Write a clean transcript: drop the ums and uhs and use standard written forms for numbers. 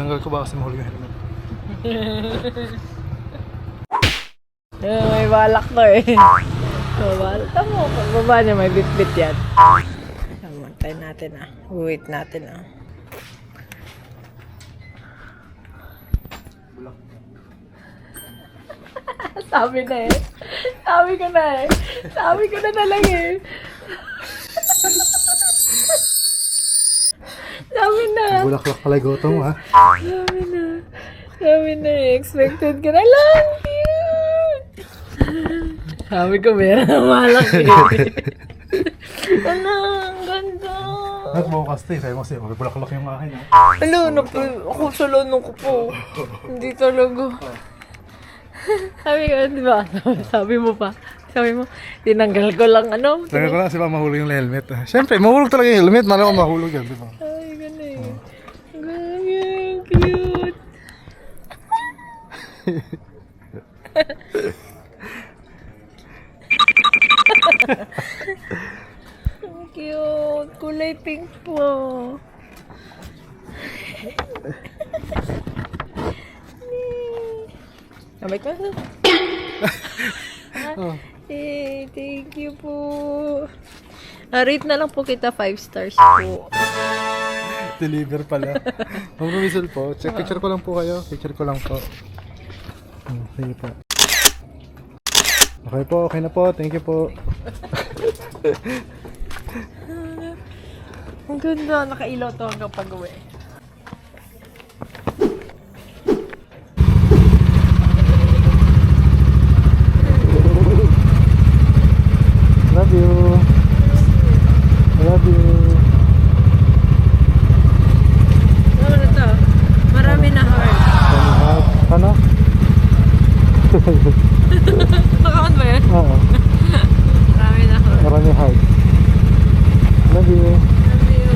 Tinanggal ko ba kasi mahuli yung helmet? May balak to eh. Balak. Tama, pagbaba niya may bit-bit yan. Tayo natin ah. Wait natin ah. Sabi na eh. Sabi ko na eh. Sabi ko na talaga eh. Sabi na. Bulaklak pala yung goto mo ha. Sabi na. Sabi na eh. Expected ka na lang. Cute. Sabi ko meron na malaki. Ano, ang ganda. Nagbukas to eh. Sabi mo kasi, bulaklak yung akin ha. Ano, ako sa lunong ko po. Hindi talaga. Sabi ko, di ba? Sabi mo pa. Sabi mo, tinanggal ko lang ano. Tinanggal ko lang kasi mahulog yung helmet. Siyempre, mahulog talaga yung helmet. Mali ko mahulog yan, di ba? Ay, ganun eh. Ganyan, cute. Ang cute. Kulay pink po. Sabay ka na. Hey, thank you po. Rate na lang po kita 5 stars po. Deliver pala. Mag-whistle po. Check picture ko lang po kayo. Picture ko lang po. Sige po. Okay po, okay na po. Thank you po. Ang ganda. Nakailaw to hanggang pag-uwi. Love you. Love you. Ano na to? Marami na heart. Ano? Nakakot ba yan? Oo. Marami na heart. Marami heart. Love you. Love you.